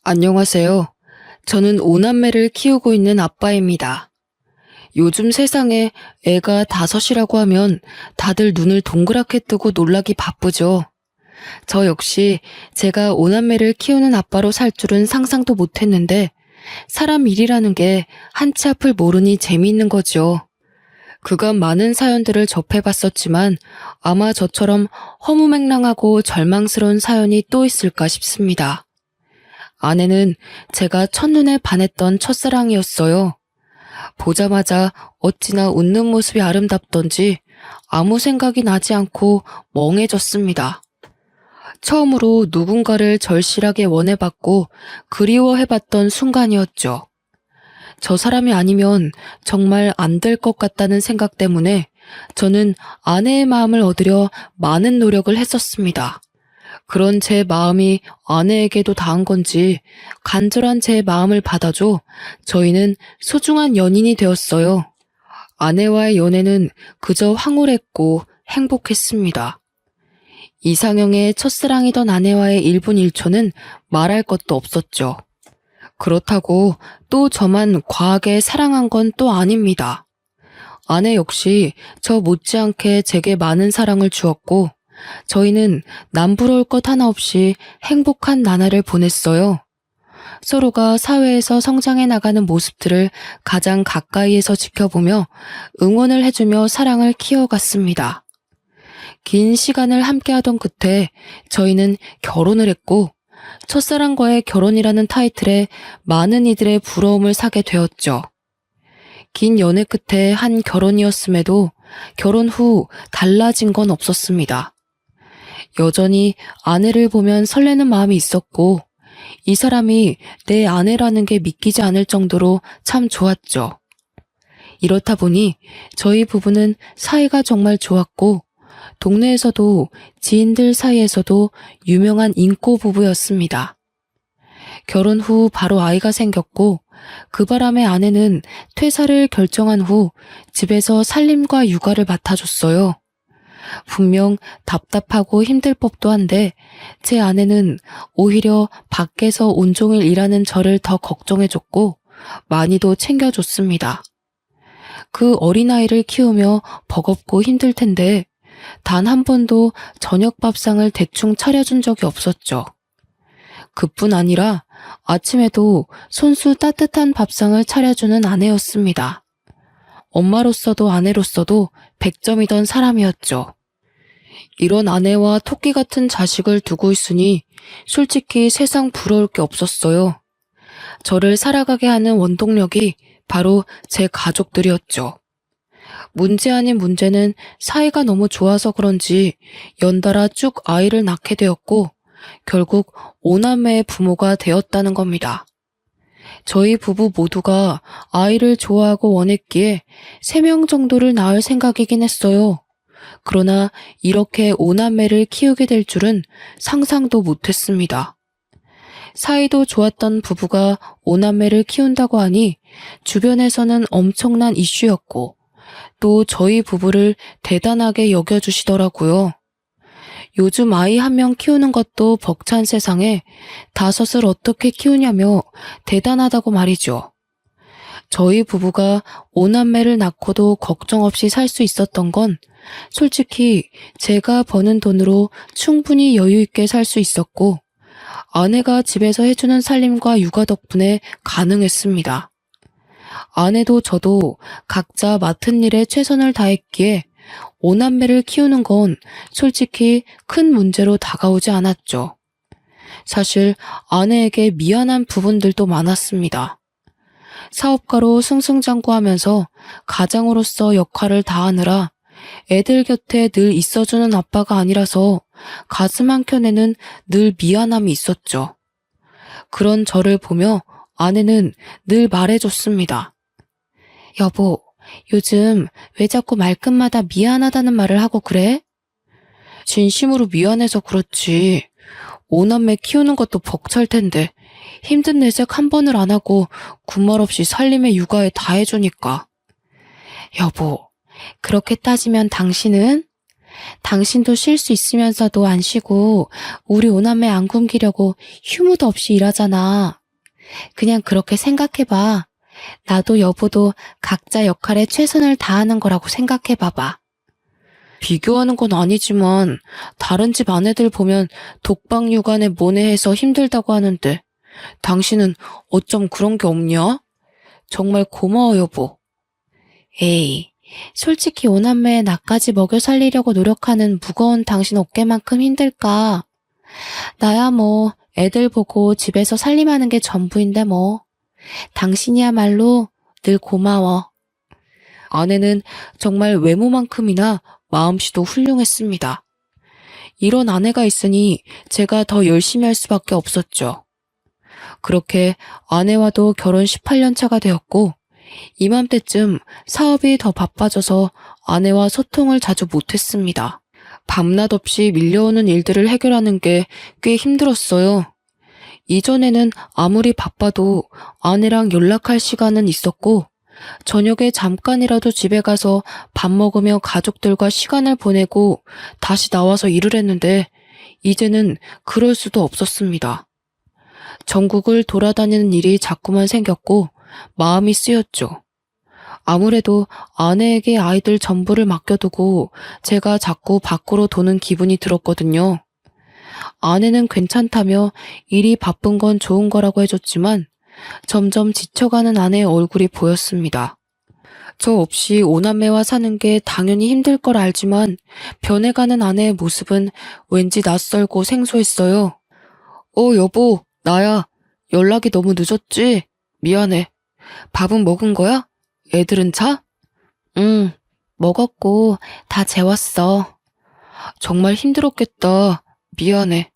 안녕하세요. 저는 오남매를 키우고 있는 아빠입니다. 요즘 세상에 애가 다섯이라고 하면 다들 눈을 동그랗게 뜨고 놀라기 바쁘죠. 저 역시 제가 오남매를 키우는 아빠로 살 줄은 상상도 못했는데 사람 일이라는 게 한치 앞을 모르니 재미있는 거죠. 그간 많은 사연들을 접해봤었지만 아마 저처럼 허무맹랑하고 절망스러운 사연이 또 있을까 싶습니다. 아내는 제가 첫눈에 반했던 첫사랑이었어요. 보자마자 어찌나 웃는 모습이 아름답던지 아무 생각이 나지 않고 멍해졌습니다. 처음으로 누군가를 절실하게 원해봤고 그리워해봤던 순간이었죠. 저 사람이 아니면 정말 안 될 것 같다는 생각 때문에 저는 아내의 마음을 얻으려 많은 노력을 했었습니다. 그런 제 마음이 아내에게도 닿은 건지 간절한 제 마음을 받아줘 저희는 소중한 연인이 되었어요. 아내와의 연애는 그저 황홀했고 행복했습니다. 이상형의 첫사랑이던 아내와의 1분 1초는 말할 것도 없었죠. 그렇다고 또 저만 과하게 사랑한 건 또 아닙니다. 아내 역시 저 못지않게 제게 많은 사랑을 주었고 저희는 남부러울 것 하나 없이 행복한 나날을 보냈어요. 서로가 사회에서 성장해 나가는 모습들을 가장 가까이에서 지켜보며 응원을 해주며 사랑을 키워갔습니다. 긴 시간을 함께하던 끝에 저희는 결혼을 했고 첫사랑과의 결혼이라는 타이틀에 많은 이들의 부러움을 사게 되었죠. 긴 연애 끝에 한 결혼이었음에도 결혼 후 달라진 건 없었습니다. 여전히 아내를 보면 설레는 마음이 있었고 이 사람이 내 아내라는 게 믿기지 않을 정도로 참 좋았죠. 이렇다 보니 저희 부부는 사이가 정말 좋았고 동네에서도 지인들 사이에서도 유명한 인고 부부였습니다. 결혼 후 바로 아이가 생겼고 그 바람에 아내는 퇴사를 결정한 후 집에서 살림과 육아를 맡아줬어요. 분명 답답하고 힘들 법도 한데 제 아내는 오히려 밖에서 온종일 일하는 저를 더 걱정해줬고 많이도 챙겨줬습니다. 그 어린아이를 키우며 버겁고 힘들 텐데 단 한 번도 저녁 밥상을 대충 차려준 적이 없었죠. 그뿐 아니라 아침에도 손수 따뜻한 밥상을 차려주는 아내였습니다. 엄마로서도 아내로서도 100점이던 사람이었죠. 이런 아내와 토끼 같은 자식을 두고 있으니 솔직히 세상 부러울 게 없었어요. 저를 살아가게 하는 원동력이 바로 제 가족들이었죠. 문제 아닌 문제는 사이가 너무 좋아서 그런지 연달아 쭉 아이를 낳게 되었고 결국 5남매의 부모가 되었다는 겁니다. 저희 부부 모두가 아이를 좋아하고 원했기에 3명 정도를 낳을 생각이긴 했어요. 그러나 이렇게 5남매를 키우게 될 줄은 상상도 못했습니다. 사이도 좋았던 부부가 5남매를 키운다고 하니 주변에서는 엄청난 이슈였고 또 저희 부부를 대단하게 여겨주시더라고요. 요즘 아이 1명 키우는 것도 벅찬 세상에 5을 어떻게 키우냐며 대단하다고 말이죠. 저희 부부가 5남매를 낳고도 걱정 없이 살 수 있었던 건 솔직히 제가 버는 돈으로 충분히 여유 있게 살 수 있었고 아내가 집에서 해주는 살림과 육아 덕분에 가능했습니다. 아내도 저도 각자 맡은 일에 최선을 다했기에 5남매를 키우는 건 솔직히 큰 문제로 다가오지 않았죠. 사실 아내에게 미안한 부분들도 많았습니다. 사업가로 승승장구하면서 가장으로서 역할을 다하느라 애들 곁에 늘 있어주는 아빠가 아니라서 가슴 한켠에는 늘 미안함이 있었죠. 그런 저를 보며 아내는 늘 말해줬습니다. 여보, 요즘 왜 자꾸 말끝마다 미안하다는 말을 하고 그래? 진심으로 미안해서 그렇지. 5남매 키우는 것도 벅찰 텐데 힘든 내색 한 번을 안 하고 군말 없이 살림에 육아에 다 해주니까. 여보, 그렇게 따지면 당신은 당신도 쉴 수 있으면서도 안 쉬고 우리 오남매 안 굶기려고 휴무도 없이 일하잖아. 그냥 그렇게 생각해봐. 나도 여보도 각자 역할에 최선을 다하는 거라고 생각해봐봐. 비교하는 건 아니지만 다른 집 아내들 보면 독방 육아에 모내해서 힘들다고 하는데 당신은 어쩜 그런 게 없냐? 정말 고마워 여보. 에이, 솔직히 오남매 나까지 먹여 살리려고 노력하는 무거운 당신 어깨만큼 힘들까? 나야 뭐 애들 보고 집에서 살림하는 게 전부인데 뭐. 당신이야말로 늘 고마워. 아내는 정말 외모만큼이나 마음씨도 훌륭했습니다. 이런 아내가 있으니 제가 더 열심히 할 수밖에 없었죠. 그렇게 아내와도 결혼 18년 차가 되었고 이맘때쯤 사업이 더 바빠져서 아내와 소통을 자주 못했습니다. 밤낮 없이 밀려오는 일들을 해결하는 게 꽤 힘들었어요. 이전에는 아무리 바빠도 아내랑 연락할 시간은 있었고 저녁에 잠깐이라도 집에 가서 밥 먹으며 가족들과 시간을 보내고 다시 나와서 일을 했는데 이제는 그럴 수도 없었습니다. 전국을 돌아다니는 일이 자꾸만 생겼고 마음이 쓰였죠. 아무래도 아내에게 아이들 전부를 맡겨두고 제가 자꾸 밖으로 도는 기분이 들었거든요. 아내는 괜찮다며 일이 바쁜 건 좋은 거라고 해줬지만 점점 지쳐가는 아내의 얼굴이 보였습니다. 저 없이 오남매와 사는 게 당연히 힘들 걸 알지만 변해가는 아내의 모습은 왠지 낯설고 생소했어요. 여보, 나야. 연락이 너무 늦었지? 미안해. 밥은 먹은 거야? 애들은 자? 응, 먹었고 다 재웠어. 정말 힘들었겠다. 미안해.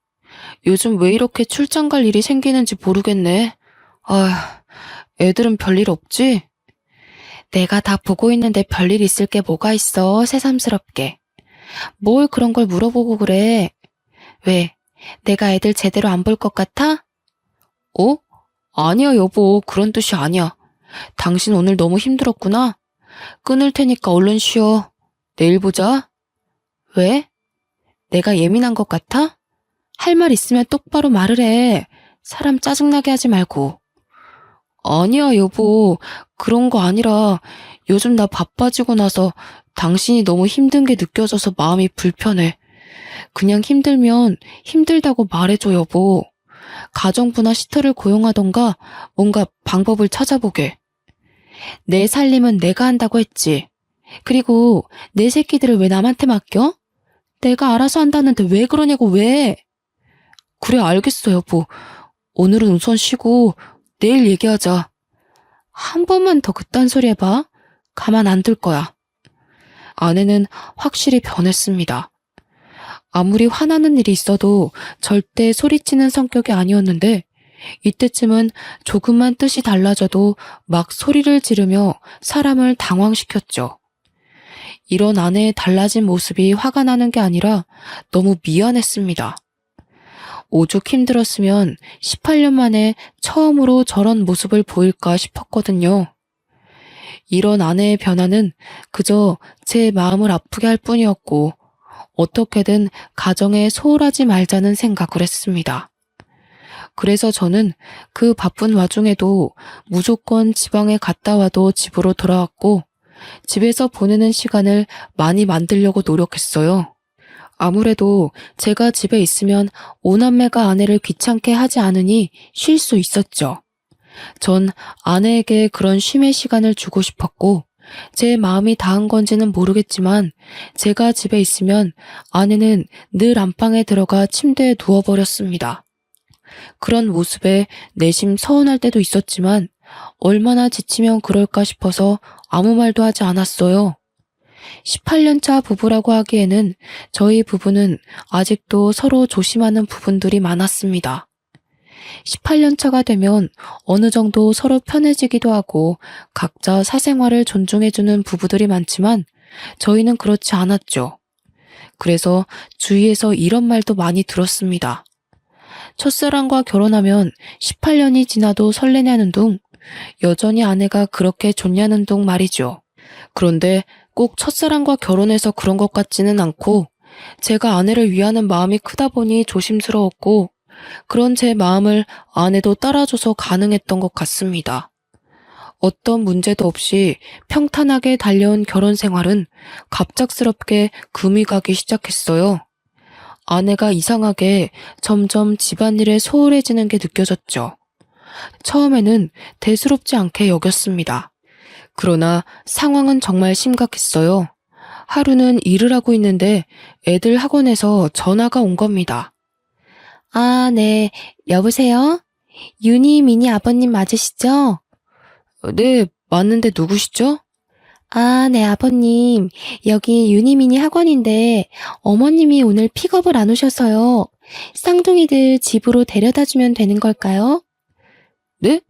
요즘 왜 이렇게 출장 갈 일이 생기는지 모르겠네. 애들은 별일 없지? 내가 다 보고 있는데 별일 있을 게 뭐가 있어, 새삼스럽게. 뭘 그런 걸 물어보고 그래. 왜, 내가 애들 제대로 안 볼 것 같아? 아니야, 여보. 그런 뜻이 아니야. 당신 오늘 너무 힘들었구나. 끊을 테니까 얼른 쉬어. 내일 보자. 왜? 내가 예민한 것 같아? 할 말 있으면 똑바로 말을 해. 사람 짜증나게 하지 말고. 아니야, 여보. 그런 거 아니라 요즘 나 바빠지고 나서 당신이 너무 힘든 게 느껴져서 마음이 불편해. 그냥 힘들면 힘들다고 말해줘, 여보. 가정부나 시터를 고용하던가 뭔가 방법을 찾아보게. 내 살림은 내가 한다고 했지. 그리고 내 새끼들을 왜 남한테 맡겨? 내가 알아서 한다는데 왜 그러냐고 왜? 그래, 알겠어, 여보. 오늘은 우선 쉬고 내일 얘기하자. 한 번만 더 그딴 소리 해봐. 가만 안 둘 거야. 아내는 확실히 변했습니다. 아무리 화나는 일이 있어도 절대 소리치는 성격이 아니었는데 이때쯤은 조금만 뜻이 달라져도 막 소리를 지르며 사람을 당황시켰죠. 이런 아내의 달라진 모습이 화가 나는 게 아니라 너무 미안했습니다. 오죽 힘들었으면 18년 만에 처음으로 저런 모습을 보일까 싶었거든요. 이런 아내의 변화는 그저 제 마음을 아프게 할 뿐이었고 어떻게든 가정에 소홀하지 말자는 생각을 했습니다. 그래서 저는 그 바쁜 와중에도 무조건 지방에 갔다 와도 집으로 돌아왔고 집에서 보내는 시간을 많이 만들려고 노력했어요. 아무래도 제가 집에 있으면 오남매가 아내를 귀찮게 하지 않으니 쉴 수 있었죠. 전 아내에게 그런 쉼의 시간을 주고 싶었고 제 마음이 닿은 건지는 모르겠지만 제가 집에 있으면 아내는 늘 안방에 들어가 침대에 누워버렸습니다. 그런 모습에 내심 서운할 때도 있었지만 얼마나 지치면 그럴까 싶어서 아무 말도 하지 않았어요. 18년 차 부부라고 하기에는 저희 부부는 아직도 서로 조심하는 부분들이 많았습니다. 18년 차가 되면 어느 정도 서로 편해지기도 하고 각자 사생활을 존중해주는 부부들이 많지만 저희는 그렇지 않았죠. 그래서 주위에서 이런 말도 많이 들었습니다. 첫사랑과 결혼하면 18년이 지나도 설레냐는 둥, 여전히 아내가 그렇게 좋냐는 둥 말이죠. 그런데 꼭 첫사랑과 결혼해서 그런 것 같지는 않고 제가 아내를 위하는 마음이 크다 보니 조심스러웠고 그런 제 마음을 아내도 따라줘서 가능했던 것 같습니다. 어떤 문제도 없이 평탄하게 달려온 결혼 생활은 갑작스럽게 금이 가기 시작했어요. 아내가 이상하게 점점 집안일에 소홀해지는 게 느껴졌죠. 처음에는 대수롭지 않게 여겼습니다. 그러나 상황은 정말 심각했어요. 하루는 일을 하고 있는데 애들 학원에서 전화가 온 겁니다. 아, 네. 여보세요? 유니, 미니 아버님 맞으시죠? 네, 맞는데 누구시죠? 아, 네, 아버님. 여기 유니미니 학원인데 어머님이 오늘 픽업을 안 오셔서요. 쌍둥이들 집으로 데려다 주면 되는 걸까요? 네?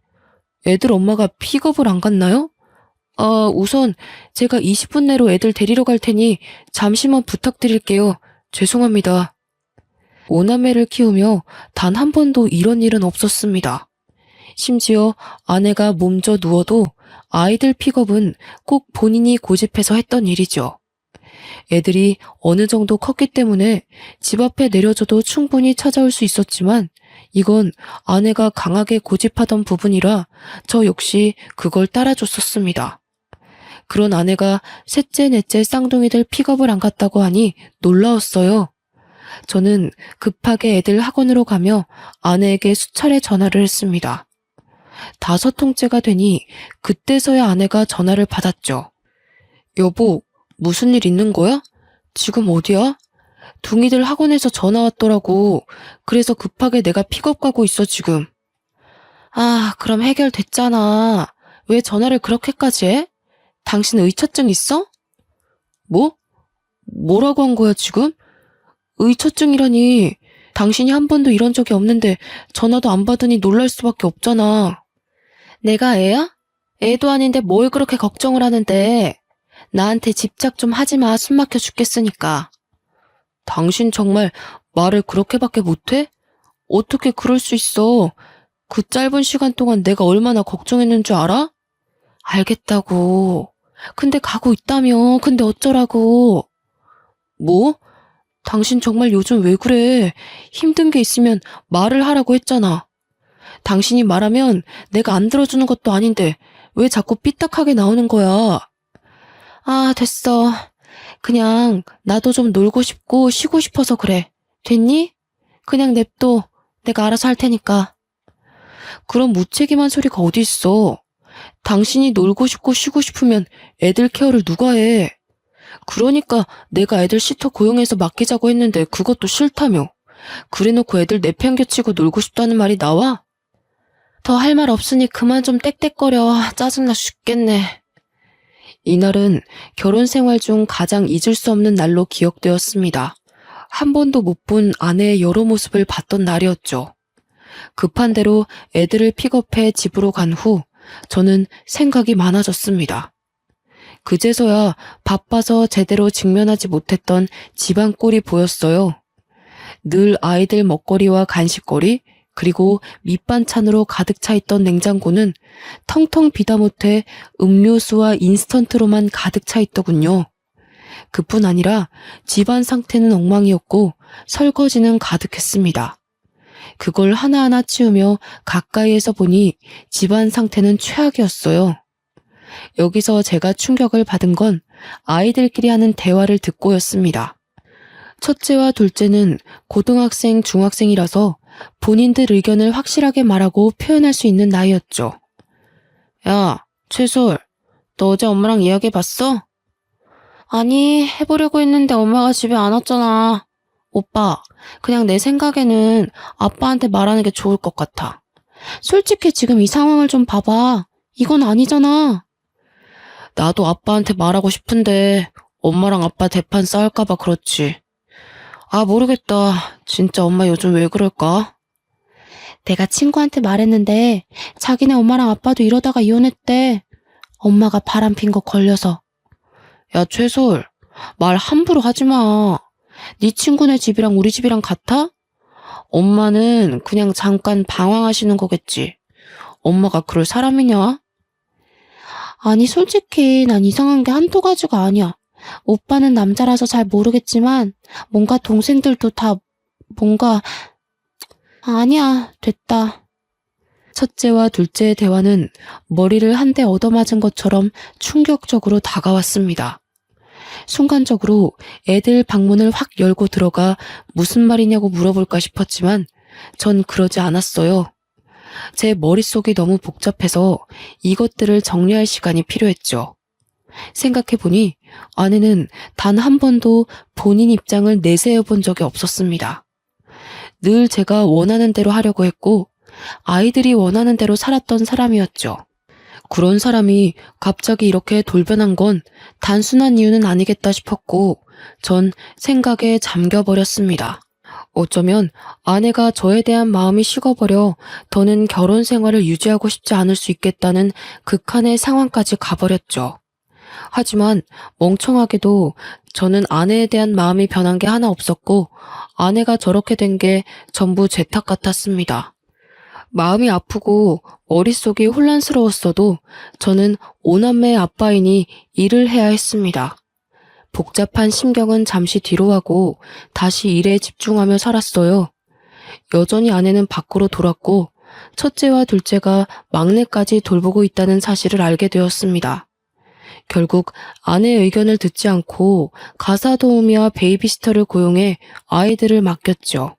애들 엄마가 픽업을 안 갔나요? 우선 제가 20분 내로 애들 데리러 갈 테니 잠시만 부탁드릴게요. 죄송합니다. 오남매를 키우며 단 한 번도 이런 일은 없었습니다. 심지어 아내가 몸져 누워도 아이들 픽업은 꼭 본인이 고집해서 했던 일이죠. 애들이 어느 정도 컸기 때문에 집 앞에 내려줘도 충분히 찾아올 수 있었지만 이건 아내가 강하게 고집하던 부분이라 저 역시 그걸 따라줬었습니다. 그런 아내가 셋째, 넷째 쌍둥이들 픽업을 안 갔다고 하니 놀라웠어요. 저는 급하게 애들 학원으로 가며 아내에게 수차례 전화를 했습니다. 5통째가 되니 그때서야 아내가 전화를 받았죠. 여보, 무슨 일 있는 거야? 지금 어디야? 둥이들 학원에서 전화 왔더라고. 그래서 급하게 내가 픽업 가고 있어, 지금. 아, 그럼 해결됐잖아. 왜 전화를 그렇게까지 해? 당신 의처증 있어? 뭐? 뭐라고 한 거야, 지금? 의처증이라니. 당신이 한 번도 이런 적이 없는데 전화도 안 받으니 놀랄 수밖에 없잖아. 내가 애야? 애도 아닌데 뭘 그렇게 걱정을 하는데. 나한테 집착 좀 하지 마. 숨 막혀 죽겠으니까. 당신 정말 말을 그렇게밖에 못해? 어떻게 그럴 수 있어? 그 짧은 시간 동안 내가 얼마나 걱정했는 줄 알아? 알겠다고. 근데 가고 있다며. 근데 어쩌라고. 뭐? 당신 정말 요즘 왜 그래? 힘든 게 있으면 말을 하라고 했잖아. 당신이 말하면 내가 안 들어주는 것도 아닌데 왜 자꾸 삐딱하게 나오는 거야? 아, 됐어. 그냥 나도 좀 놀고 싶고 쉬고 싶어서 그래. 됐니? 그냥 냅둬. 내가 알아서 할 테니까. 그런 무책임한 소리가 어디 있어. 당신이 놀고 싶고 쉬고 싶으면 애들 케어를 누가 해? 그러니까 내가 애들 시터 고용해서 맡기자고 했는데 그것도 싫다며. 그래놓고 애들 내팽개치고 놀고 싶다는 말이 나와? 더 할 말 없으니 그만 좀 떽떽거려. 짜증나 죽겠네. 이날은 결혼 생활 중 가장 잊을 수 없는 날로 기억되었습니다. 한 번도 못 본 아내의 여러 모습을 봤던 날이었죠. 급한 대로 애들을 픽업해 집으로 간 후 저는 생각이 많아졌습니다. 그제서야 바빠서 제대로 직면하지 못했던 집안 꼴이 보였어요. 늘 아이들 먹거리와 간식거리, 그리고 밑반찬으로 가득 차 있던 냉장고는 텅텅 비다 못해 음료수와 인스턴트로만 가득 차 있더군요. 그뿐 아니라 집안 상태는 엉망이었고 설거지는 가득했습니다. 그걸 하나하나 치우며 가까이에서 보니 집안 상태는 최악이었어요. 여기서 제가 충격을 받은 건 아이들끼리 하는 대화를 듣고였습니다. 첫째와 둘째는 고등학생, 중학생이라서 본인들 의견을 확실하게 말하고 표현할 수 있는 나이였죠. 야, 최솔, 너 어제 엄마랑 이야기해봤어? 아니, 해보려고 했는데 엄마가 집에 안 왔잖아. 오빠, 그냥 내 생각에는 아빠한테 말하는 게 좋을 것 같아. 솔직히 지금 이 상황을 좀 봐봐. 이건 아니잖아. 나도 아빠한테 말하고 싶은데 엄마랑 아빠 대판 싸울까봐 그렇지. 아, 모르겠다. 진짜 엄마 요즘 왜 그럴까? 내가 친구한테 말했는데 자기네 엄마랑 아빠도 이러다가 이혼했대. 엄마가 바람핀 거 걸려서. 야, 최솔, 말 함부로 하지 마. 네 친구네 집이랑 우리 집이랑 같아? 엄마는 그냥 잠깐 방황하시는 거겠지. 엄마가 그럴 사람이냐? 아니, 솔직히 난 이상한 게 한두 가지가 아니야. 오빠는 남자라서 잘 모르겠지만 뭔가 동생들도 다 뭔가 아니야, 됐다. 첫째와 둘째의 대화는 머리를 한 대 얻어맞은 것처럼 충격적으로 다가왔습니다. 순간적으로 애들 방문을 확 열고 들어가 무슨 말이냐고 물어볼까 싶었지만 전 그러지 않았어요. 제 머릿속이 너무 복잡해서 이것들을 정리할 시간이 필요했죠. 생각해보니 아내는 단 한 번도 본인 입장을 내세워 본 적이 없었습니다. 늘 제가 원하는 대로 하려고 했고 아이들이 원하는 대로 살았던 사람이었죠. 그런 사람이 갑자기 이렇게 돌변한 건 단순한 이유는 아니겠다 싶었고 전 생각에 잠겨버렸습니다. 어쩌면 아내가 저에 대한 마음이 식어버려 더는 결혼 생활을 유지하고 싶지 않을 수 있겠다는 극한의 상황까지 가버렸죠. 하지만 멍청하게도 저는 아내에 대한 마음이 변한 게 하나 없었고 아내가 저렇게 된 게 전부 제 탓 같았습니다. 마음이 아프고 머릿속이 혼란스러웠어도 저는 오남매의 아빠이니 일을 해야 했습니다. 복잡한 심경은 잠시 뒤로 하고 다시 일에 집중하며 살았어요. 여전히 아내는 밖으로 돌았고 첫째와 둘째가 막내까지 돌보고 있다는 사실을 알게 되었습니다. 결국 아내의 의견을 듣지 않고 가사 도우미와 베이비시터를 고용해 아이들을 맡겼죠.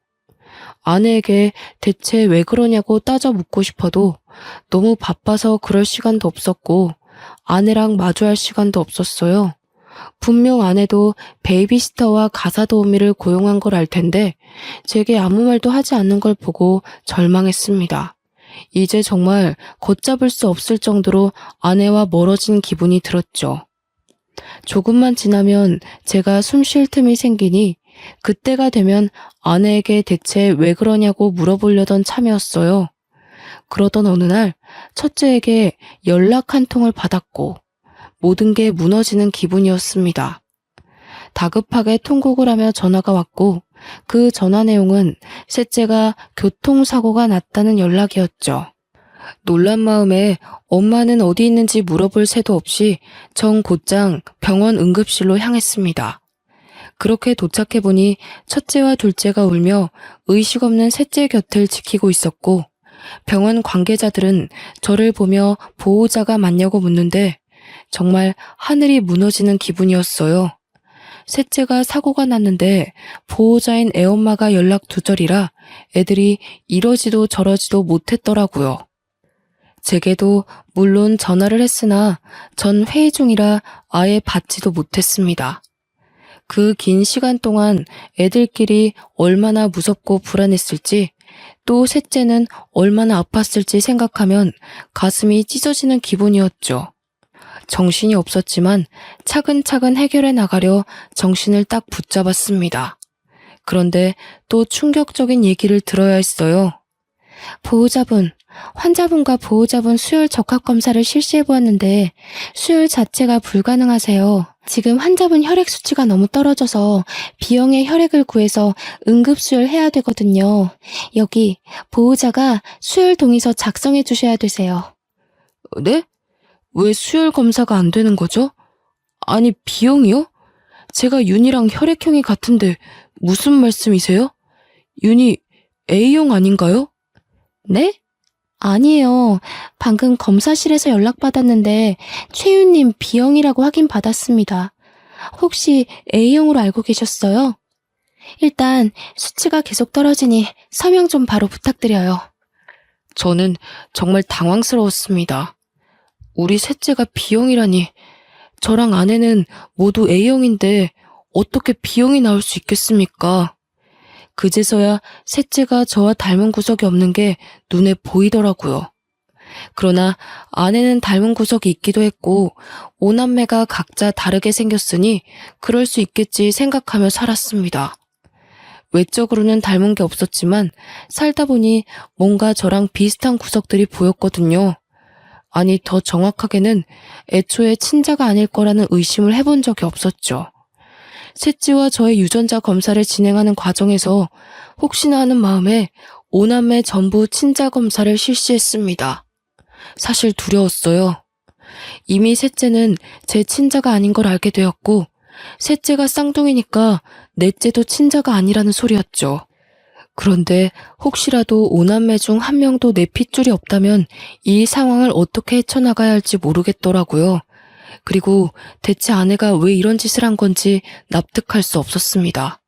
아내에게 대체 왜 그러냐고 따져 묻고 싶어도 너무 바빠서 그럴 시간도 없었고 아내랑 마주할 시간도 없었어요. 분명 아내도 베이비시터와 가사 도우미를 고용한 걸 알 텐데 제게 아무 말도 하지 않는 걸 보고 절망했습니다. 이제 정말 걷잡을 수 없을 정도로 아내와 멀어진 기분이 들었죠. 조금만 지나면 제가 숨 쉴 틈이 생기니 그때가 되면 아내에게 대체 왜 그러냐고 물어보려던 참이었어요. 그러던 어느 날 첫째에게 연락 한 통을 받았고 모든 게 무너지는 기분이었습니다. 다급하게 통곡을 하며 전화가 왔고 그 전화 내용은 셋째가 교통사고가 났다는 연락이었죠. 놀란 마음에 엄마는 어디 있는지 물어볼 새도 없이 정 곧장 병원 응급실로 향했습니다. 그렇게 도착해보니 첫째와 둘째가 울며 의식 없는 셋째 곁을 지키고 있었고 병원 관계자들은 저를 보며 보호자가 맞냐고 묻는데 정말 하늘이 무너지는 기분이었어요. 셋째가 사고가 났는데 보호자인 애엄마가 연락 두절이라 애들이 이러지도 저러지도 못했더라고요. 제게도 물론 전화를 했으나 전 회의 중이라 아예 받지도 못했습니다. 그 긴 시간 동안 애들끼리 얼마나 무섭고 불안했을지 또 셋째는 얼마나 아팠을지 생각하면 가슴이 찢어지는 기분이었죠. 정신이 없었지만 차근차근 해결해 나가려 정신을 딱 붙잡았습니다. 그런데 또 충격적인 얘기를 들어야 했어요. 보호자분, 환자분과 보호자분 수혈 적합검사를 실시해 보았는데 수혈 자체가 불가능하세요. 지금 환자분 혈액 수치가 너무 떨어져서 B형의 혈액을 구해서 응급수혈 해야 되거든요. 여기 보호자가 수혈 동의서 작성해 주셔야 되세요. 네? 왜 수혈 검사가 안 되는 거죠? 아니, B형이요? 제가 윤이랑 혈액형이 같은데 무슨 말씀이세요? 윤이 A형 아닌가요? 네? 아니에요. 방금 검사실에서 연락받았는데 최윤님 B형이라고 확인받았습니다. 혹시 A형으로 알고 계셨어요? 일단 수치가 계속 떨어지니 서명 좀 바로 부탁드려요. 저는 정말 당황스러웠습니다. 우리 셋째가 B형이라니. 저랑 아내는 모두 A형인데 어떻게 B형이 나올 수 있겠습니까? 그제서야 셋째가 저와 닮은 구석이 없는 게 눈에 보이더라고요. 그러나 아내는 닮은 구석이 있기도 했고 오남매가 각자 다르게 생겼으니 그럴 수 있겠지 생각하며 살았습니다. 외적으로는 닮은 게 없었지만 살다 보니 뭔가 저랑 비슷한 구석들이 보였거든요. 아니, 더 정확하게는 애초에 친자가 아닐 거라는 의심을 해본 적이 없었죠. 셋째와 저의 유전자 검사를 진행하는 과정에서 혹시나 하는 마음에 오남매 전부 친자 검사를 실시했습니다. 사실 두려웠어요. 이미 셋째는 제 친자가 아닌 걸 알게 되었고, 셋째가 쌍둥이니까 넷째도 친자가 아니라는 소리였죠. 그런데 혹시라도 오남매 중 한 명도 내 핏줄이 없다면 이 상황을 어떻게 헤쳐나가야 할지 모르겠더라고요. 그리고 대체 아내가 왜 이런 짓을 한 건지 납득할 수 없었습니다.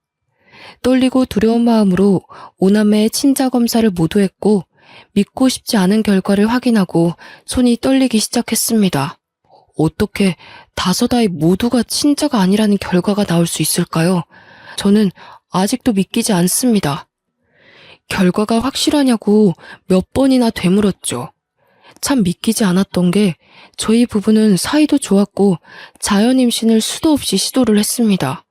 떨리고 두려운 마음으로 오남매의 친자 검사를 모두 했고 믿고 싶지 않은 결과를 확인하고 손이 떨리기 시작했습니다. 어떻게 5아이 모두가 친자가 아니라는 결과가 나올 수 있을까요? 저는 아직도 믿기지 않습니다. 결과가 확실하냐고 몇 번이나 되물었죠. 참 믿기지 않았던 게 저희 부부는 사이도 좋았고 자연 임신을 수도 없이 시도를 했습니다.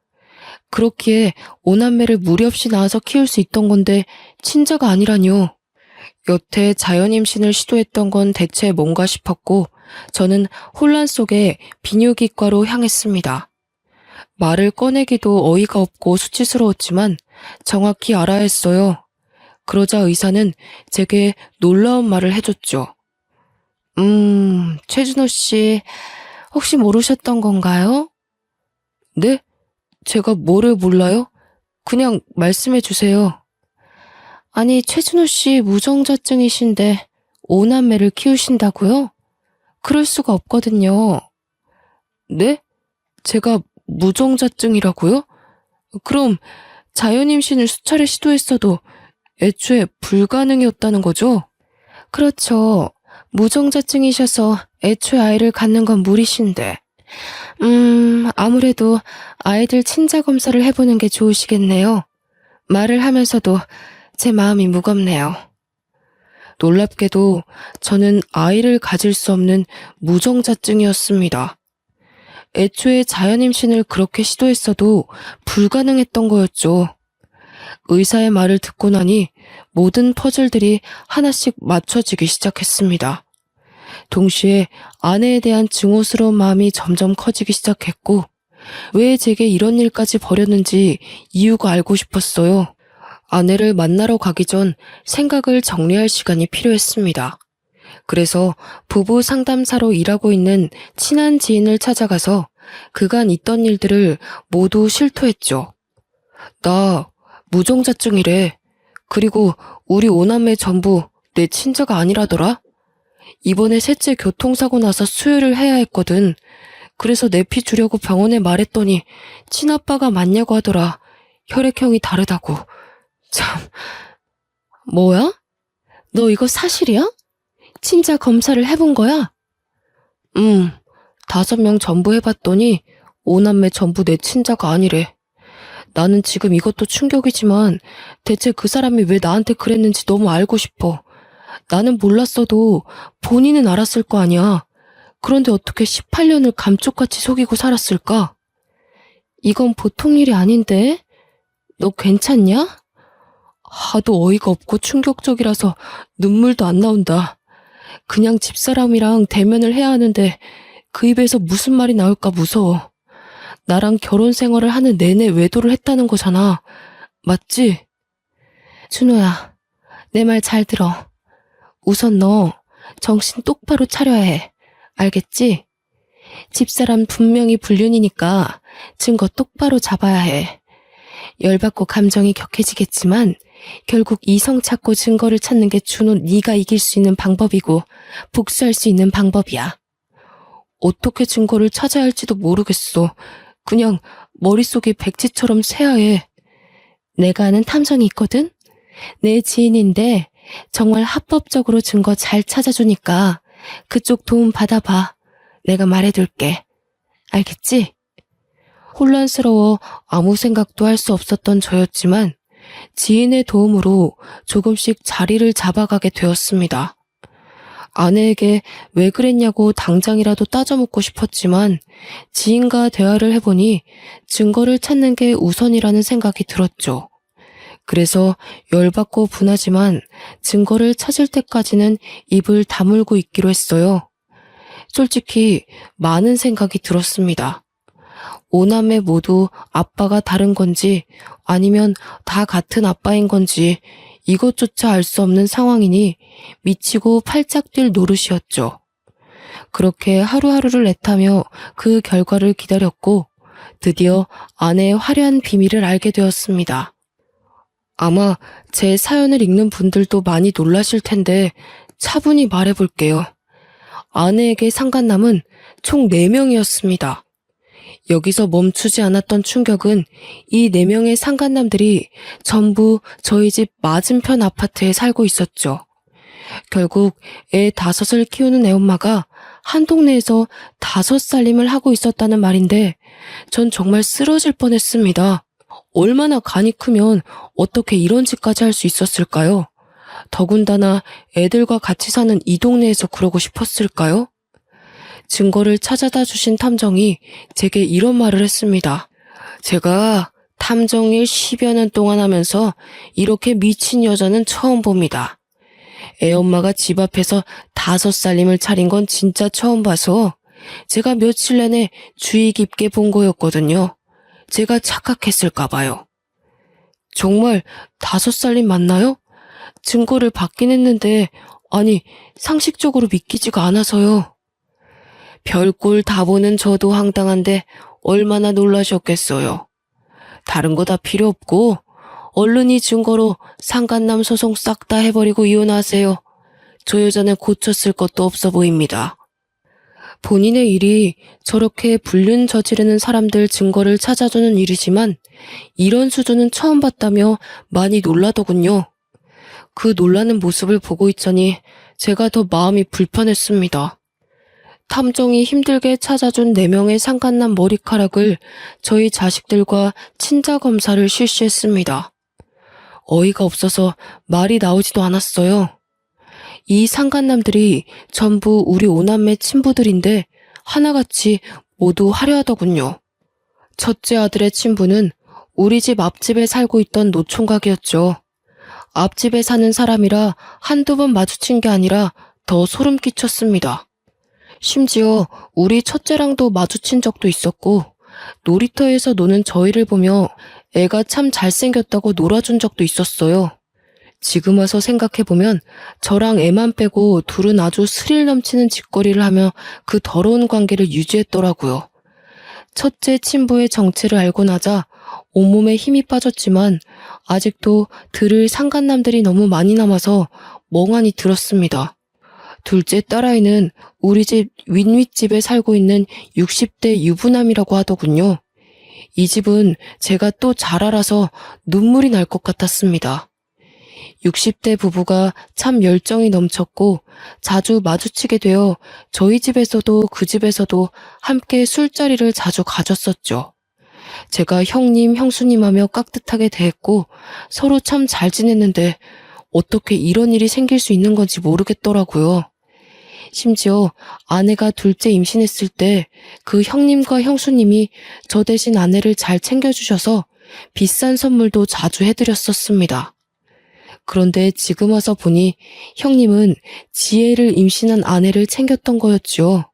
그렇기에 오남매를 무리 없이 낳아서 키울 수 있던 건데 친자가 아니라뇨. 여태 자연 임신을 시도했던 건 대체 뭔가 싶었고 저는 혼란 속에 비뇨기과로 향했습니다. 말을 꺼내기도 어이가 없고 수치스러웠지만 정확히 알아야 했어요. 그러자 의사는 제게 놀라운 말을 해줬죠. 최준호 씨, 혹시 모르셨던 건가요? 네? 제가 뭐를 몰라요? 그냥 말씀해 주세요. 아니, 최준호 씨 무정자증이신데 5남매를 키우신다고요? 그럴 수가 없거든요. 네? 제가 무정자증이라고요? 그럼 자연 임신을 수차례 시도했어도 애초에 불가능이었다는 거죠? 그렇죠. 무정자증이셔서 애초에 아이를 갖는 건 무리신데. 아무래도 아이들 친자 검사를 해보는 게 좋으시겠네요. 말을 하면서도 제 마음이 무겁네요. 놀랍게도 저는 아이를 가질 수 없는 무정자증이었습니다. 애초에 자연 임신을 그렇게 시도했어도 불가능했던 거였죠. 의사의 말을 듣고 나니 모든 퍼즐들이 하나씩 맞춰지기 시작했습니다. 동시에 아내에 대한 증오스러운 마음이 점점 커지기 시작했고 왜 제게 이런 일까지 벌였는지 이유가 알고 싶었어요. 아내를 만나러 가기 전 생각을 정리할 시간이 필요했습니다. 그래서 부부 상담사로 일하고 있는 친한 지인을 찾아가서 그간 있던 일들을 모두 실토했죠. 나 무정자증이래. 그리고 우리 5남매 전부 내 친자가 아니라더라. 이번에 셋째 교통사고 나서 수혈을 해야 했거든. 그래서 내 피 주려고 병원에 말했더니 친아빠가 맞냐고 하더라. 혈액형이 다르다고. 참. 뭐야? 너 이거 사실이야? 친자 검사를 해본 거야? 5명 전부 해봤더니 5남매 전부 내 친자가 아니래. 나는 지금 이것도 충격이지만 대체 그 사람이 왜 나한테 그랬는지 너무 알고 싶어. 나는 몰랐어도 본인은 알았을 거 아니야. 그런데 어떻게 18년을 감쪽같이 속이고 살았을까? 이건 보통 일이 아닌데? 너 괜찮냐? 하도 어이가 없고 충격적이라서 눈물도 안 나온다. 그냥 집사람이랑 대면을 해야 하는데 그 입에서 무슨 말이 나올까 무서워. 나랑 결혼 생활을 하는 내내 외도를 했다는 거잖아. 맞지? 준호야, 내 말 잘 들어. 우선 너 정신 똑바로 차려야 해. 알겠지? 집사람 분명히 불륜이니까 증거 똑바로 잡아야 해. 열받고 감정이 격해지겠지만 결국 이성 찾고 증거를 찾는 게 준호 네가 이길 수 있는 방법이고 복수할 수 있는 방법이야. 어떻게 증거를 찾아야 할지도 모르겠어. 그냥 머릿속이 백지처럼 새하얘. 내가 아는 탐정이 있거든? 내 지인인데 정말 합법적으로 증거 잘 찾아주니까 그쪽 도움 받아봐. 내가 말해둘게. 알겠지? 혼란스러워 아무 생각도 할 수 없었던 저였지만 지인의 도움으로 조금씩 자리를 잡아가게 되었습니다. 아내에게 왜 그랬냐고 당장이라도 따져묻고 싶었지만 지인과 대화를 해보니 증거를 찾는 게 우선이라는 생각이 들었죠. 그래서 열받고 분하지만 증거를 찾을 때까지는 입을 다물고 있기로 했어요. 솔직히 많은 생각이 들었습니다. 5남매 모두 아빠가 다른 건지 아니면 다 같은 아빠인 건지 이것조차 알 수 없는 상황이니 미치고 팔짝 뛸 노릇이었죠. 그렇게 하루하루를 애타며 그 결과를 기다렸고 드디어 아내의 화려한 비밀을 알게 되었습니다. 아마 제 사연을 읽는 분들도 많이 놀라실 텐데 차분히 말해볼게요. 아내에게 상간남은 총 4명이었습니다. 여기서 멈추지 않았던 충격은 이 4명의 상간남들이 전부 저희 집 맞은편 아파트에 살고 있었죠. 결국 애 5을 키우는 애엄마가 한 동네에서 5살림을 하고 있었다는 말인데 전 정말 쓰러질 뻔했습니다. 얼마나 간이 크면 어떻게 이런 짓까지 할 수 있었을까요? 더군다나 애들과 같이 사는 이 동네에서 그러고 싶었을까요? 증거를 찾아다 주신 탐정이 제게 이런 말을 했습니다. 제가 탐정일 10여 년 동안 하면서 이렇게 미친 여자는 처음 봅니다. 애엄마가 집 앞에서 5살림을 차린 건 진짜 처음 봐서 제가 며칠 내내 주의 깊게 본 거였거든요. 제가 착각했을까 봐요. 정말 5살림 맞나요? 증거를 받긴 했는데 아니 상식적으로 믿기지가 않아서요. 별꼴 다 보는 저도 황당한데 얼마나 놀라셨겠어요. 다른 거 다 필요 없고 얼른 이 증거로 상간남 소송 싹 다 해버리고 이혼하세요. 저 여자는 고쳤을 것도 없어 보입니다. 본인의 일이 저렇게 불륜 저지르는 사람들 증거를 찾아주는 일이지만 이런 수준은 처음 봤다며 많이 놀라더군요. 그 놀라는 모습을 보고 있자니 제가 더 마음이 불편했습니다. 탐정이 힘들게 찾아준 4명의 상간남 머리카락을 저희 자식들과 친자 검사를 실시했습니다. 어이가 없어서 말이 나오지도 않았어요. 이 상간남들이 전부 우리 5남매 친부들인데 하나같이 모두 화려하더군요. 첫째 아들의 친부는 우리 집 앞집에 살고 있던 노총각이었죠. 앞집에 사는 사람이라 한두 번 마주친 게 아니라 더 소름 끼쳤습니다. 심지어 우리 첫째랑도 마주친 적도 있었고 놀이터에서 노는 저희를 보며 애가 참 잘생겼다고 놀아준 적도 있었어요. 지금 와서 생각해보면 저랑 애만 빼고 둘은 아주 스릴 넘치는 짓거리를 하며 그 더러운 관계를 유지했더라고요. 첫째 친부의 정체를 알고 나자 온몸에 힘이 빠졌지만 아직도 들을 상간남들이 너무 많이 남아서 멍하니 들었습니다. 둘째 딸아이는 우리 집 윗윗집에 살고 있는 60대 유부남이라고 하더군요. 이 집은 제가 또 잘 알아서 눈물이 날 것 같았습니다. 60대 부부가 참 열정이 넘쳤고 자주 마주치게 되어 저희 집에서도 그 집에서도 함께 술자리를 자주 가졌었죠. 제가 형님, 형수님 하며 깍듯하게 대했고 서로 참 잘 지냈는데 어떻게 이런 일이 생길 수 있는 건지 모르겠더라고요. 심지어 아내가 둘째 임신했을 때 그 형님과 형수님이 저 대신 아내를 잘 챙겨주셔서 비싼 선물도 자주 해드렸었습니다. 그런데 지금 와서 보니 형님은 지혜를 임신한 아내를 챙겼던 거였죠.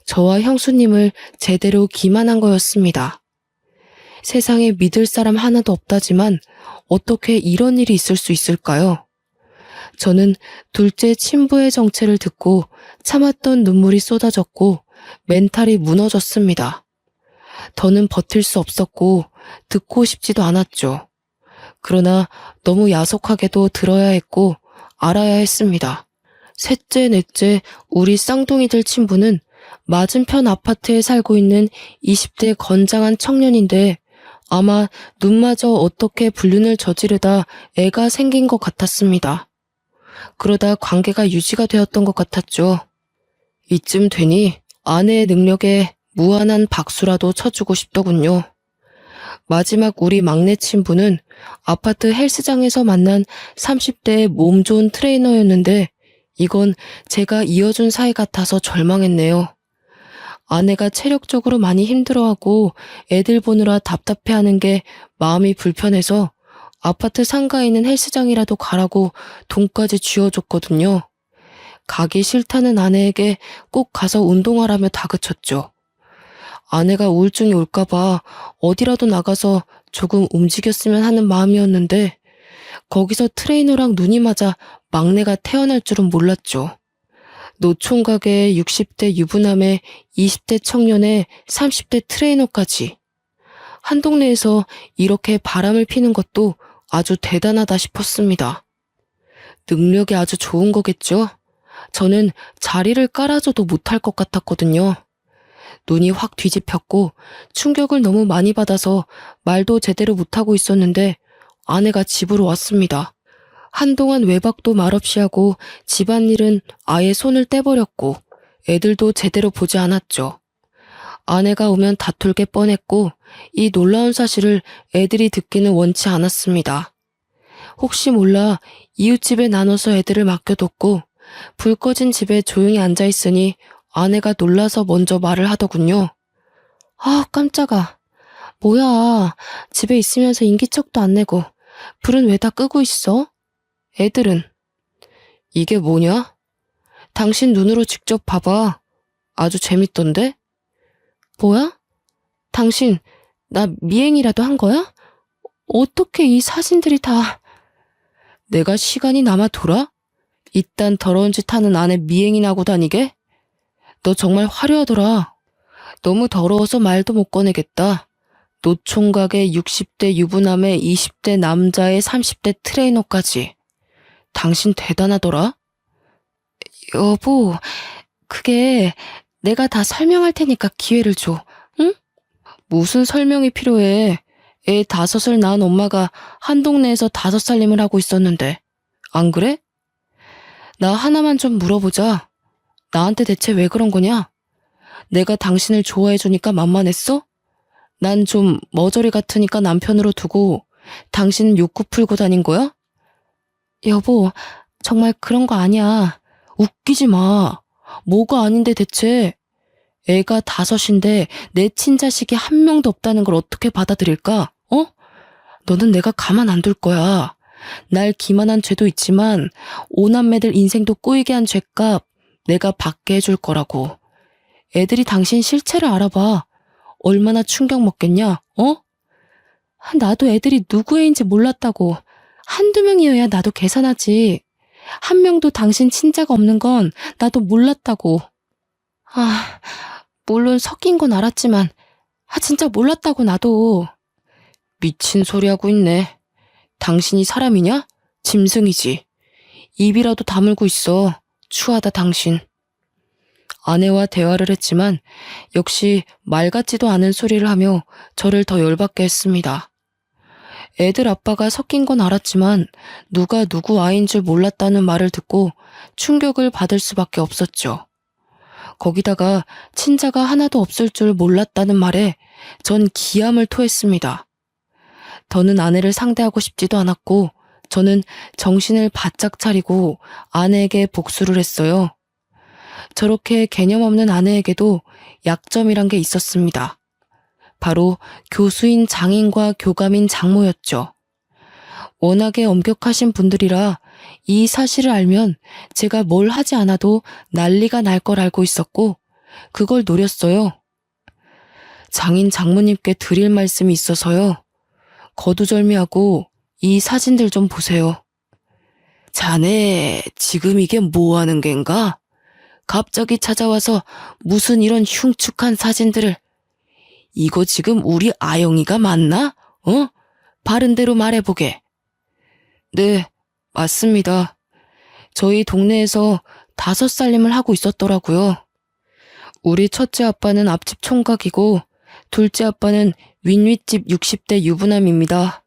저와 형수님을 제대로 기만한 거였습니다. 세상에 믿을 사람 하나도 없다지만 어떻게 이런 일이 있을 수 있을까요? 저는 둘째 친부의 정체를 듣고 참았던 눈물이 쏟아졌고 멘탈이 무너졌습니다. 더는 버틸 수 없었고 듣고 싶지도 않았죠. 그러나 너무 야속하게도 들어야 했고 알아야 했습니다. 셋째, 넷째, 우리 쌍둥이들 친부는 맞은편 아파트에 살고 있는 20대 건장한 청년인데 아마 눈마저 어떻게 불륜을 저지르다 애가 생긴 것 같았습니다. 그러다 관계가 유지가 되었던 것 같았죠. 이쯤 되니 아내의 능력에 무한한 박수라도 쳐주고 싶더군요. 마지막 우리 막내 친부는 아파트 헬스장에서 만난 30대의 몸 좋은 트레이너였는데 이건 제가 이어준 사이 같아서 절망했네요. 아내가 체력적으로 많이 힘들어하고 애들 보느라 답답해하는 게 마음이 불편해서 아파트 상가에 있는 헬스장이라도 가라고 돈까지 쥐어줬거든요. 가기 싫다는 아내에게 꼭 가서 운동하라며 다그쳤죠. 아내가 우울증이 올까봐 어디라도 나가서 조금 움직였으면 하는 마음이었는데 거기서 트레이너랑 눈이 맞아 막내가 태어날 줄은 몰랐죠. 노총각에 60대 유부남에 20대 청년에 30대 트레이너까지. 한 동네에서 이렇게 바람을 피는 것도 아주 대단하다 싶었습니다. 능력이 아주 좋은 거겠죠? 저는 자리를 깔아줘도 못할 것 같았거든요. 눈이 확 뒤집혔고 충격을 너무 많이 받아서 말도 제대로 못하고 있었는데 아내가 집으로 왔습니다. 한동안 외박도 말없이 하고 집안일은 아예 손을 떼버렸고 애들도 제대로 보지 않았죠. 아내가 오면 다툴 게 뻔했고 이 놀라운 사실을 애들이 듣기는 원치 않았습니다. 혹시 몰라 이웃집에 나눠서 애들을 맡겨뒀고 불 꺼진 집에 조용히 앉아있으니 아내가 놀라서 먼저 말을 하더군요. 아, 깜짝아. 뭐야, 집에 있으면서 인기척도 안 내고 불은 왜 다 끄고 있어? 애들은? 이게 뭐냐? 당신 눈으로 직접 봐봐. 아주 재밌던데? 뭐야? 당신 나 미행이라도 한 거야? 어떻게 이 사진들이 다... 내가 시간이 남아 돌아? 이딴 더러운 짓 하는 아내 미행이나 하고 다니게? 너 정말 화려하더라. 너무 더러워서 말도 못 꺼내겠다. 노총각의 60대 유부남에 20대 남자의 30대 트레이너까지. 당신 대단하더라. 여보, 그게 내가 다 설명할 테니까 기회를 줘. 응? 무슨 설명이 필요해. 애 5을 낳은 엄마가 한 동네에서 5살림을 하고 있었는데. 안 그래? 나 하나만 좀 물어보자. 나한테 대체 왜 그런 거냐? 내가 당신을 좋아해주니까 만만했어? 난 좀 머저리 같으니까 남편으로 두고 당신은 욕구 풀고 다닌 거야? 여보, 정말 그런 거 아니야. 웃기지 마. 뭐가 아닌데 대체. 애가 5인데 내 친자식이 한 명도 없다는 걸 어떻게 받아들일까? 어? 너는 내가 가만 안 둘 거야. 날 기만한 죄도 있지만 5남매들 인생도 꼬이게 한 죄값 내가 받게 해줄 거라고. 애들이 당신 실체를 알아봐. 얼마나 충격 먹겠냐? 어? 나도 애들이 누구 애인지 몰랐다고. 한두 명이어야 나도 계산하지. 한 명도 당신 친자가 없는 건 나도 몰랐다고. 아, 물론 섞인 건 알았지만 진짜 몰랐다고 나도. 미친 소리 하고 있네. 당신이 사람이냐? 짐승이지. 입이라도 다물고 있어. 추하다 당신. 아내와 대화를 했지만 역시 말 같지도 않은 소리를 하며 저를 더 열받게 했습니다. 애들 아빠가 섞인 건 알았지만 누가 누구 아이인 줄 몰랐다는 말을 듣고 충격을 받을 수밖에 없었죠. 거기다가 친자가 하나도 없을 줄 몰랐다는 말에 전 기함을 토했습니다. 더는 아내를 상대하고 싶지도 않았고 저는 정신을 바짝 차리고 아내에게 복수를 했어요. 저렇게 개념 없는 아내에게도 약점이란 게 있었습니다. 바로 교수인 장인과 교감인 장모였죠. 워낙에 엄격하신 분들이라 이 사실을 알면 제가 뭘 하지 않아도 난리가 날 걸 알고 있었고 그걸 노렸어요. 장인 장모님께 드릴 말씀이 있어서요. 거두절미하고 이 사진들 좀 보세요. 자네 지금 이게 뭐 하는 겐가? 갑자기 찾아와서 무슨 이런 흉측한 사진들을. 이거 지금 우리 아영이가 맞나? 어? 바른 대로 말해보게. 네, 맞습니다. 저희 동네에서 5살림을 하고 있었더라고요. 우리 첫째 아빠는 앞집 총각이고 둘째 아빠는 윗윗집 60대 유부남입니다.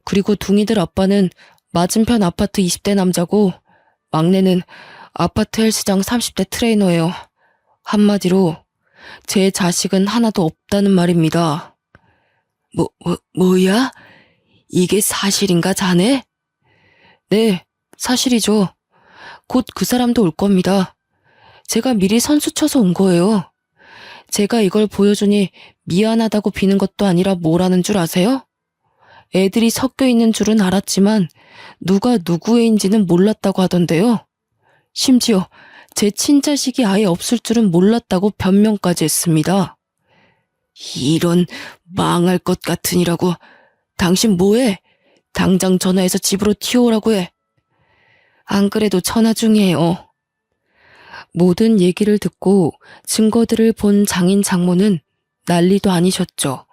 그리고 둥이들 아빠는 맞은편 아파트 20대 남자고 막내는 아파트 헬스장 30대 트레이너예요. 한마디로 제 자식은 하나도 없다는 말입니다. 뭐야? 이게 사실인가 자네? 네, 사실이죠. 곧 그 사람도 올 겁니다. 제가 미리 선수 쳐서 온 거예요. 제가 이걸 보여주니 미안하다고 비는 것도 아니라 뭐라는 줄 아세요? 애들이 섞여 있는 줄은 알았지만 누가 누구애인지는 몰랐다고 하던데요. 심지어 제 친자식이 아예 없을 줄은 몰랐다고 변명까지 했습니다. 이런 망할 것 같으니라고. 당신 뭐해? 당장 전화해서 집으로 튀어오라고 해. 안 그래도 전화 중이에요. 모든 얘기를 듣고 증거들을 본 장인 장모는 난리도 아니셨죠.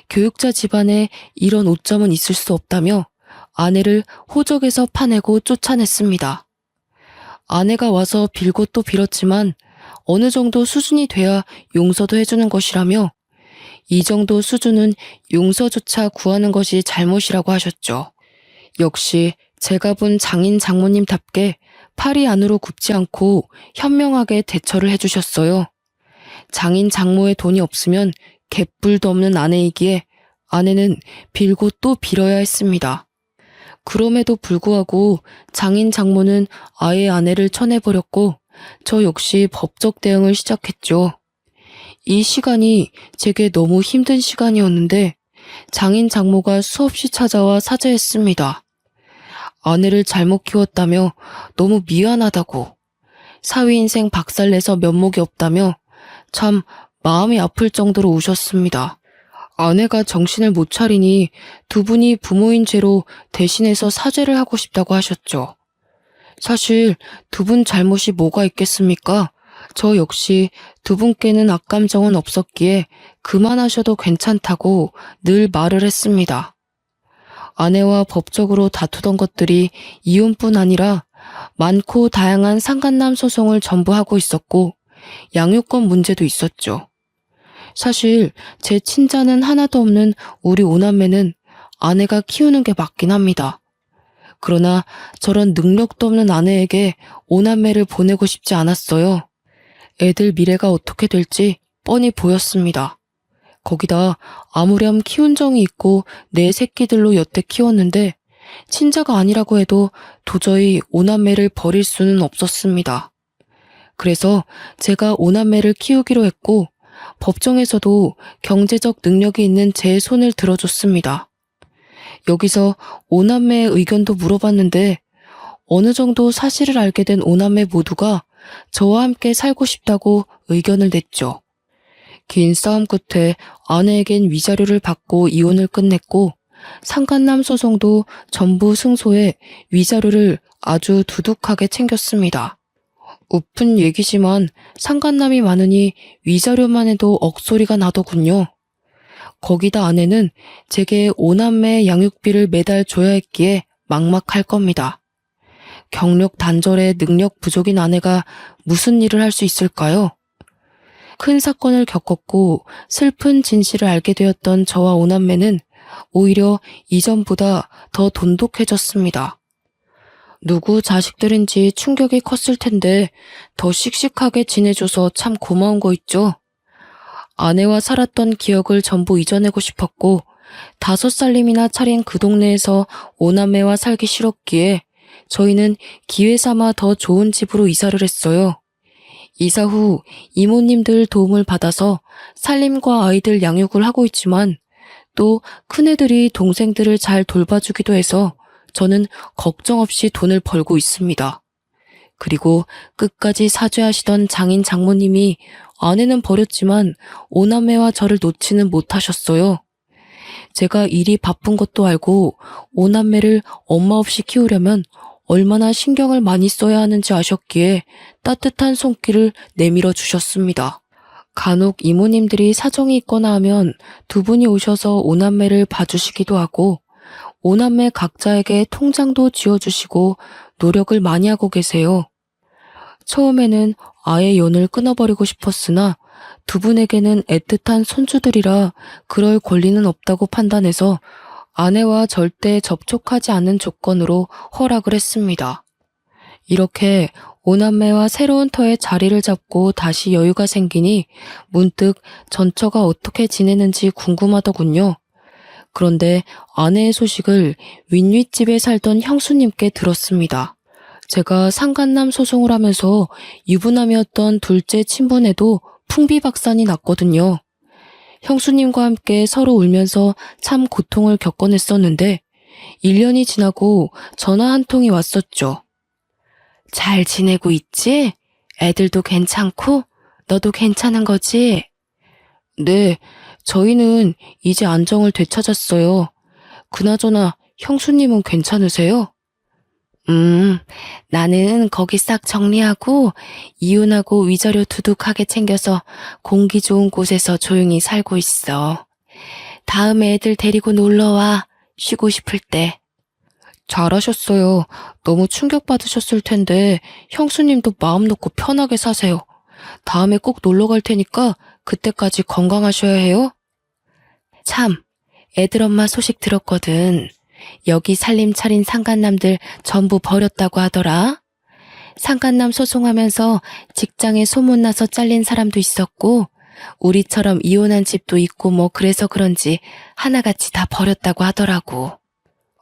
교육자 집안에 이런 오점은 있을 수 없다며 아내를 호적에서 파내고 쫓아냈습니다. 아내가 와서 빌고 또 빌었지만 어느 정도 수준이 돼야 용서도 해주는 것이라며 이 정도 수준은 용서조차 구하는 것이 잘못이라고 하셨죠. 역시 제가 본 장인 장모님답게 팔이 안으로 굽지 않고 현명하게 대처를 해주셨어요. 장인 장모의 돈이 없으면 갯불도 없는 아내이기에 아내는 빌고 또 빌어야 했습니다. 그럼에도 불구하고 장인 장모는 아예 아내를 쳐내버렸고 저 역시 법적 대응을 시작했죠. 이 시간이 제게 너무 힘든 시간이었는데 장인 장모가 수없이 찾아와 사죄했습니다. 아내를 잘못 키웠다며 너무 미안하다고, 사위 인생 박살내서 면목이 없다며 참 마음이 아플 정도로 우셨습니다. 아내가 정신을 못 차리니 두 분이 부모인 죄로 대신해서 사죄를 하고 싶다고 하셨죠. 사실 두 분 잘못이 뭐가 있겠습니까? 저 역시 두 분께는 악감정은 없었기에 그만하셔도 괜찮다고 늘 말을 했습니다. 아내와 법적으로 다투던 것들이 이혼뿐 아니라 많고 다양한 상간남 소송을 전부 하고 있었고 양육권 문제도 있었죠. 사실 제 친자는 하나도 없는 우리 오남매는 아내가 키우는 게 맞긴 합니다. 그러나 저런 능력도 없는 아내에게 오남매를 보내고 싶지 않았어요. 애들 미래가 어떻게 될지 뻔히 보였습니다. 거기다 아무렴 키운 정이 있고 내 새끼들로 여태 키웠는데 친자가 아니라고 해도 도저히 오남매를 버릴 수는 없었습니다. 그래서 제가 오남매를 키우기로 했고 법정에서도 경제적 능력이 있는 제 손을 들어줬습니다. 여기서 오남매의 의견도 물어봤는데 어느 정도 사실을 알게 된 오남매 모두가 저와 함께 살고 싶다고 의견을 냈죠. 긴 싸움 끝에 아내에겐 위자료를 받고 이혼을 끝냈고 상간남 소송도 전부 승소해 위자료를 아주 두둑하게 챙겼습니다. 우픈 얘기지만 상간남이 많으니 위자료만 해도 억소리가 나더군요. 거기다 아내는 제게 오남매 양육비를 매달 줘야 했기에 막막할 겁니다. 경력 단절에 능력 부족인 아내가 무슨 일을 할 수 있을까요? 큰 사건을 겪었고 슬픈 진실을 알게 되었던 저와 오남매는 오히려 이전보다 더 돈독해졌습니다. 누구 자식들인지 충격이 컸을 텐데 더 씩씩하게 지내줘서 참 고마운 거 있죠? 아내와 살았던 기억을 전부 잊어내고 싶었고 5살님이나 차린 그 동네에서 오남매와 살기 싫었기에 저희는 기회 삼아 더 좋은 집으로 이사를 했어요. 이사 후 이모님들 도움을 받아서 살림과 아이들 양육을 하고 있지만 또 큰애들이 동생들을 잘 돌봐주기도 해서 저는 걱정 없이 돈을 벌고 있습니다. 그리고 끝까지 사죄하시던 장인 장모님이 아내는 버렸지만 오남매와 저를 놓지는 못하셨어요. 제가 일이 바쁜 것도 알고 오남매를 엄마 없이 키우려면 얼마나 신경을 많이 써야 하는지 아셨기에 따뜻한 손길을 내밀어 주셨습니다. 간혹 이모님들이 사정이 있거나 하면 두 분이 오셔서 오남매를 봐주시기도 하고 오남매 각자에게 통장도 지어주시고 노력을 많이 하고 계세요. 처음에는 아예 연을 끊어버리고 싶었으나 두 분에게는 애틋한 손주들이라 그럴 권리는 없다고 판단해서 아내와 절대 접촉하지 않는 조건으로 허락을 했습니다. 이렇게 오남매와 새로운 터에 자리를 잡고 다시 여유가 생기니 문득 전처가 어떻게 지내는지 궁금하더군요. 그런데 아내의 소식을 윗윗집에 살던 형수님께 들었습니다. 제가 상간남 소송을 하면서 유부남이었던 둘째 친분에도 풍비박산이 났거든요. 형수님과 함께 서로 울면서 참 고통을 겪어냈었는데 1년이 지나고 전화 한 통이 왔었죠. 잘 지내고 있지? 애들도 괜찮고 너도 괜찮은 거지? 네, 저희는 이제 안정을 되찾았어요. 그나저나 형수님은 괜찮으세요? 나는 거기 싹 정리하고 이혼하고 위자료 두둑하게 챙겨서 공기 좋은 곳에서 조용히 살고 있어. 다음에 애들 데리고 놀러와. 쉬고 싶을 때. 잘하셨어요. 너무 충격받으셨을 텐데 형수님도 마음 놓고 편하게 사세요. 다음에 꼭 놀러 갈 테니까 그때까지 건강하셔야 해요. 참, 애들 엄마 소식 들었거든. 여기 살림 차린 상간남들 전부 버렸다고 하더라. 상간남 소송하면서 직장에 소문나서 잘린 사람도 있었고 우리처럼 이혼한 집도 있고 뭐 그래서 그런지 하나같이 다 버렸다고 하더라고.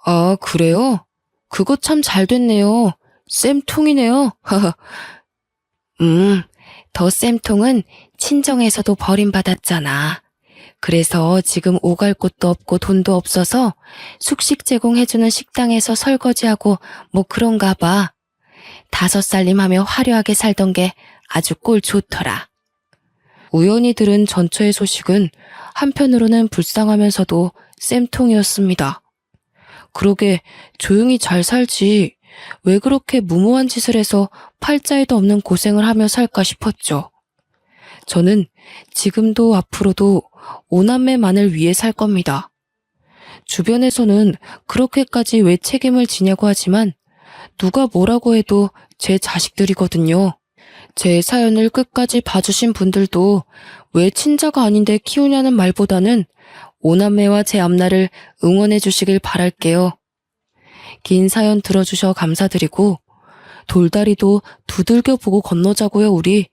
아, 그래요? 그거 참 잘 됐네요. 쌤통이네요. 더 쌤통은 친정에서도 버림받았잖아. 그래서 지금 오갈 곳도 없고 돈도 없어서 숙식 제공해주는 식당에서 설거지하고 뭐 그런가 봐. 5살림하며 화려하게 살던 게 아주 꼴 좋더라. 우연히 들은 전처의 소식은 한편으로는 불쌍하면서도 쌤통이었습니다. 그러게 조용히 잘 살지 왜 그렇게 무모한 짓을 해서 팔자에도 없는 고생을 하며 살까 싶었죠. 저는 지금도 앞으로도 오남매만을 위해 살 겁니다. 주변에서는 그렇게까지 왜 책임을 지냐고 하지만 누가 뭐라고 해도 제 자식들이거든요. 제 사연을 끝까지 봐주신 분들도 왜 친자가 아닌데 키우냐는 말보다는 오남매와 제 앞날을 응원해 주시길 바랄게요. 긴 사연 들어주셔 감사드리고 돌다리도 두들겨 보고 건너자고요 우리.